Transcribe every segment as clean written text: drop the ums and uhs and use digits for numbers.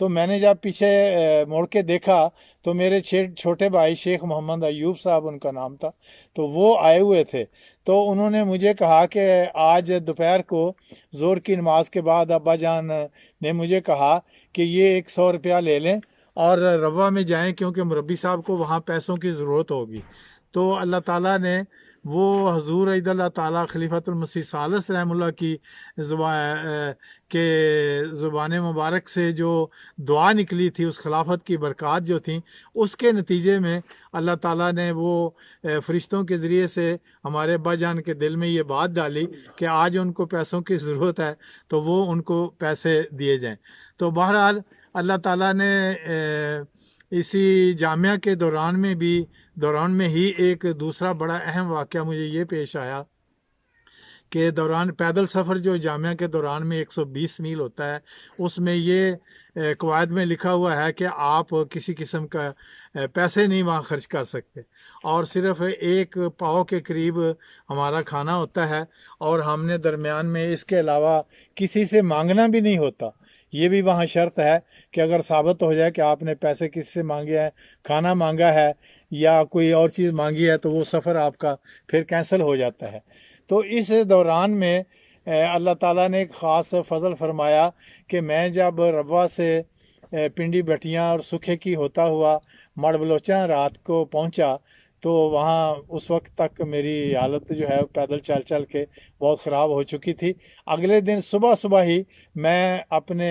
تو میں نے جب پیچھے مڑ کے دیکھا تو میرے چھوٹے بھائی شیخ محمد ایوب صاحب ان کا نام تھا، تو وہ آئے ہوئے تھے۔ تو انہوں نے مجھے کہا کہ آج دوپہر کو ظہر کی نماز کے بعد ابا جان نے مجھے کہا کہ یہ 100 روپیہ لے لیں اور روا میں جائیں، کیونکہ مربی صاحب کو وہاں پیسوں کی ضرورت ہوگی۔ تو اللہ تعالیٰ نے وہ حضور عید اللہ تعالیٰ خلیفۃ المسیح ثالث رحمہ اللہ کی زبان مبارک سے جو دعا نکلی تھی، اس خلافت کی برکات جو تھیں، اس کے نتیجے میں اللہ تعالیٰ نے وہ فرشتوں کے ذریعے سے ہمارے ابا جان کے دل میں یہ بات ڈالی کہ آج ان کو پیسوں کی ضرورت ہے تو وہ ان کو پیسے دیے جائیں۔ تو بہرحال اللہ تعالیٰ نے اسی جامعہ کے دوران میں ہی ایک دوسرا بڑا اہم واقعہ مجھے یہ پیش آیا کہ پیدل سفر جو جامعہ کے دوران میں 120 میل ہوتا ہے، اس میں یہ قواعد میں لکھا ہوا ہے کہ آپ کسی قسم کا پیسے نہیں وہاں خرچ کر سکتے، اور صرف 1 پاؤ کے قریب ہمارا کھانا ہوتا ہے، اور ہم نے درمیان میں اس کے علاوہ کسی سے مانگنا بھی نہیں ہوتا۔ یہ بھی وہاں شرط ہے کہ اگر ثابت ہو جائے کہ آپ نے پیسے کسی سے مانگے ہیں، کھانا مانگا ہے یا کوئی اور چیز مانگی ہے، تو وہ سفر آپ کا پھر کینسل ہو جاتا ہے۔ تو اس دوران میں اللہ تعالیٰ نے ایک خاص فضل فرمایا کہ میں جب روا سے پنڈی بٹیاں اور سکھے کی ہوتا ہوا مڑ بلوچاں رات کو پہنچا، تو وہاں اس وقت تک میری حالت جو ہے پیدل چل چل کے بہت خراب ہو چکی تھی۔ اگلے دن صبح ہی میں اپنے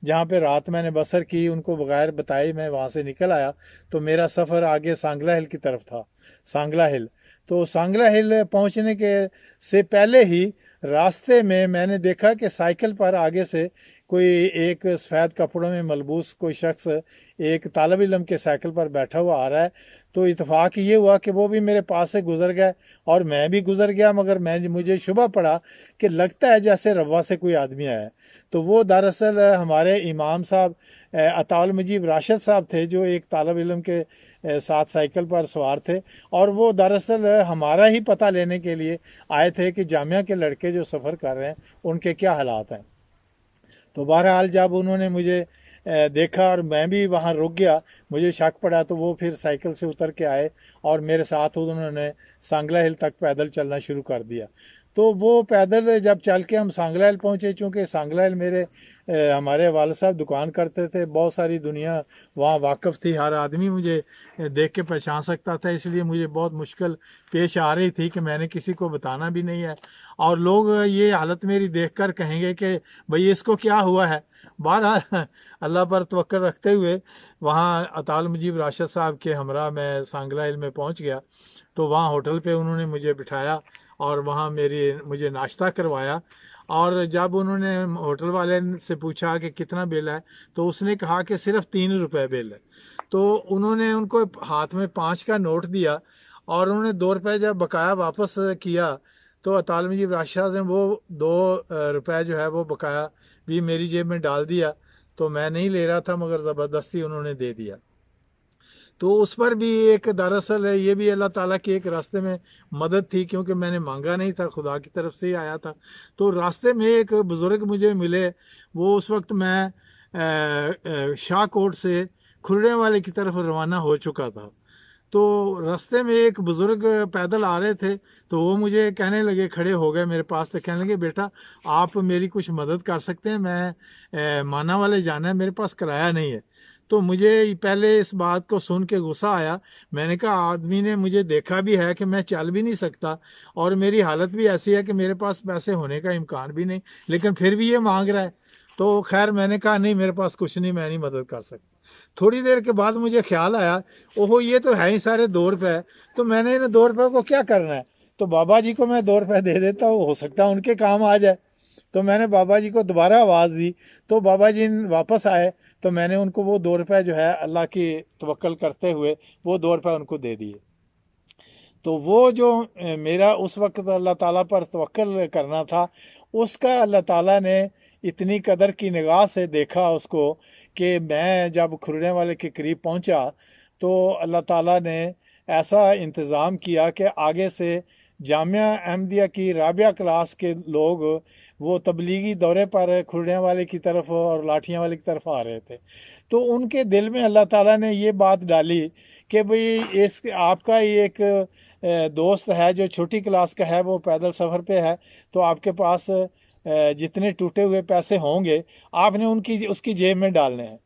جہاں پہ رات میں نے بسر کی ان کو بغیر بتائے میں وہاں سے نکل آیا، تو میرا سفر آگے سانگلہ ہل کی طرف تھا، سانگلہ ہل۔ تو سانگلہ ہل پہنچنے سے پہلے ہی راستے میں نے دیکھا کہ سائیکل پر آگے سے کوئی ایک سفید کپڑوں میں ملبوس کوئی شخص ایک طالب علم کے سائیکل پر بیٹھا ہوا آ رہا ہے۔ تو اتفاق یہ ہوا کہ وہ بھی میرے پاس سے گزر گئے اور میں بھی گزر گیا، مگر مجھے شبہ پڑا کہ لگتا ہے جیسے روا سے کوئی آدمی آیا ہے۔ تو وہ دراصل ہمارے امام صاحب عطا المجید راشد صاحب تھے، جو ایک طالب علم کے ساتھ سائیکل پر سوار تھے، اور وہ دراصل ہمارا ہی پتہ لینے کے لیے آئے تھے کہ جامعہ کے لڑکے جو سفر کر رہے ہیں ان کے کیا حالات ہیں۔ تو بہرحال جب انہوں نے مجھے دیکھا اور میں بھی وہاں رک گیا، مجھے شک پڑا، تو وہ پھر سائیکل سے اتر کے آئے اور میرے ساتھ انہوں نے سانگلہ ہل تک پیدل چلنا شروع کر دیا۔ تو وہ پیدل جب چل کے ہم سانگلہ ہل پہنچے، چونکہ سانگلہ ہل ہمارے والد صاحب دکان کرتے تھے، بہت ساری دنیا وہاں واقف تھی، ہر آدمی مجھے دیکھ کے پہچان سکتا تھا، اس لیے مجھے بہت مشکل پیش آ رہی تھی کہ میں نے کسی کو بتانا بھی نہیں ہے، اور لوگ یہ حالت میری دیکھ کر کہیں گے کہ بھئی اس کو کیا ہوا ہے۔ بہرحال اللہ پر توکل رکھتے ہوئے وہاں عطا المجید راشد صاحب کے ہمراہ میں سانگلہ ہل میں پہنچ گیا۔ تو وہاں ہوٹل پہ انہوں نے مجھے بٹھایا اور وہاں مجھے ناشتہ کروایا، اور جب انہوں نے ہوٹل والے سے پوچھا کہ کتنا بل ہے، تو اس نے کہا کہ صرف 3 روپے بل ہے۔ تو انہوں نے ان کو ہاتھ میں 5 کا نوٹ دیا، اور انہوں نے 2 روپے جب بقایا واپس کیا، تو عطا المجید راشد صاحب نے وہ 2 روپے جو ہے وہ بقایا بھی میری جیب میں ڈال دیا۔ تو میں نہیں لے رہا تھا، مگر زبردستی انہوں نے دے دیا۔ تو اس پر بھی ایک دراصل یہ بھی اللہ تعالیٰ کے ایک راستے میں مدد تھی، کیونکہ میں نے مانگا نہیں تھا، خدا کی طرف سے ہی آیا تھا۔ تو راستے میں ایک بزرگ مجھے ملے، وہ اس وقت میں شاہ کوٹ سے کھرڑے والے کی طرف روانہ ہو چکا تھا۔ تو راستے میں ایک بزرگ پیدل آ رہے تھے، تو وہ مجھے کہنے لگے، کھڑے ہو گئے میرے پاس، تو کہنے لگے بیٹا آپ میری کچھ مدد کر سکتے ہیں، میں مانا والے جانا ہے، میرے پاس کرایہ نہیں ہے۔ تو مجھے پہلے اس بات کو سن کے غصہ آیا، میں نے کہا آدمی نے مجھے دیکھا بھی ہے کہ میں چل بھی نہیں سکتا، اور میری حالت بھی ایسی ہے کہ میرے پاس پیسے ہونے کا امکان بھی نہیں، لیکن پھر بھی یہ مانگ رہا ہے۔ تو خیر میں نے کہا نہیں، میرے پاس کچھ نہیں، میں نہیں مدد کر سکتا۔ تھوڑی دیر کے بعد مجھے خیال آیا، اوہو یہ تو ہے ہی سارے 2 روپے، تو میں نے ان 2 روپے کو کیا کرنا ہے، تو بابا جی کو میں 2 روپے دے دیتا ہوں، ہو سکتا ہے ان کے کام آ جائے۔ تو میں نے بابا جی کو دوبارہ آواز دی، تو بابا جی واپس آئے، تو میں نے ان کو وہ 2 روپے جو ہے اللہ کی توکل کرتے ہوئے وہ 2 روپے ان کو دے دیے۔ تو وہ جو میرا اس وقت اللہ تعالیٰ پر توکل کرنا تھا، اس کا اللہ تعالیٰ نے اتنی قدر کی نگاہ سے دیکھا اس کو کہ میں جب کھرڑے والے کے قریب پہنچا، تو اللہ تعالیٰ نے ایسا انتظام کیا کہ آگے سے جامعہ احمدیہ کی رابعہ کلاس کے لوگ وہ تبلیغی دورے پر کھرڑیاں والے کی طرف اور لاٹھیاں والے کی طرف آ رہے تھے، تو ان کے دل میں اللہ تعالیٰ نے یہ بات ڈالی کہ بھئی آپ کا یہ ایک دوست ہے جو چھوٹی کلاس کا ہے، وہ پیدل سفر پہ ہے، تو آپ کے پاس جتنے ٹوٹے ہوئے پیسے ہوں گے آپ نے اس کی جیب میں ڈالنے ہیں۔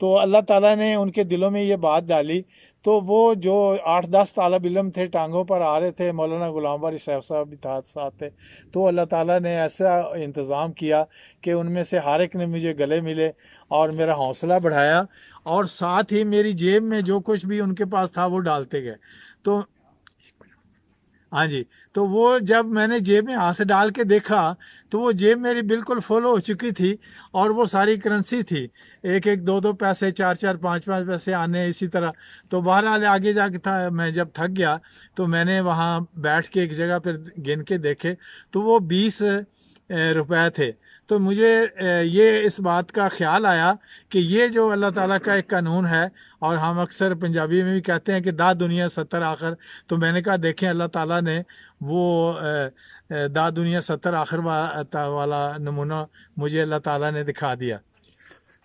تو اللہ تعالیٰ نے ان کے دلوں میں یہ بات ڈالی، تو وہ جو 8-10 طالب علم تھے ٹانگوں پر آ رہے تھے، مولانا غلام باری صاحب بھی ساتھ تھے، تو اللہ تعالیٰ نے ایسا انتظام کیا کہ ان میں سے ہر ایک نے مجھے گلے ملے اور میرا حوصلہ بڑھایا، اور ساتھ ہی میری جیب میں جو کچھ بھی ان کے پاس تھا وہ ڈالتے گئے۔ تو ہاں جی، تو وہ جب میں نے جیب میں ہاتھ ڈال کے دیکھا تو وہ جیب میری بالکل فل ہو چکی تھی، اور وہ ساری کرنسی تھی، 1-1 2-2 پیسے، 4-4 5-5 پیسے آنے اسی طرح۔ تو بہرحال آگے جا کے میں جب تھک گیا تو میں نے وہاں بیٹھ کے ایک جگہ پہ گن کے دیکھے تو وہ 20 روپے تھے۔ تو مجھے یہ اس بات کا خیال آیا کہ یہ جو اللہ تعالیٰ کا ایک قانون ہے، اور ہم اکثر پنجابی میں بھی کہتے ہیں کہ دا دنیا 70 آخر، تو میں نے کہا دیکھیں اللہ تعالیٰ نے وہ دا دنیا 70 آخر والا نمونہ مجھے اللہ تعالیٰ نے دکھا دیا۔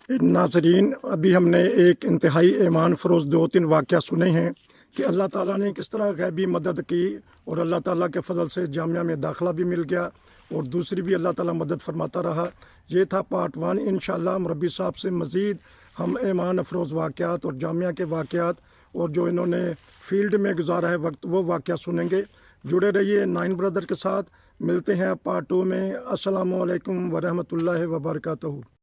ناظرین، ابھی ہم نے ایک انتہائی ایمان فروز 2-3 واقعہ سنے ہیں کہ اللہ تعالیٰ نے کس طرح غیبی مدد کی، اور اللہ تعالیٰ کے فضل سے جامعہ میں داخلہ بھی مل گیا، اور دوسری بھی اللہ تعالیٰ مدد فرماتا رہا۔ یہ تھا پارٹ 1۔ انشاءاللہ مربی صاحب سے مزید ہم ایمان افروز واقعات اور جامعہ کے واقعات اور جو انہوں نے فیلڈ میں گزارا ہے وقت، وہ واقعہ سنیں گے۔ جڑے رہیے 9 برادر کے ساتھ۔ ملتے ہیں پارٹ 2 میں۔ السلام علیکم ورحمۃ اللہ وبرکاتہ۔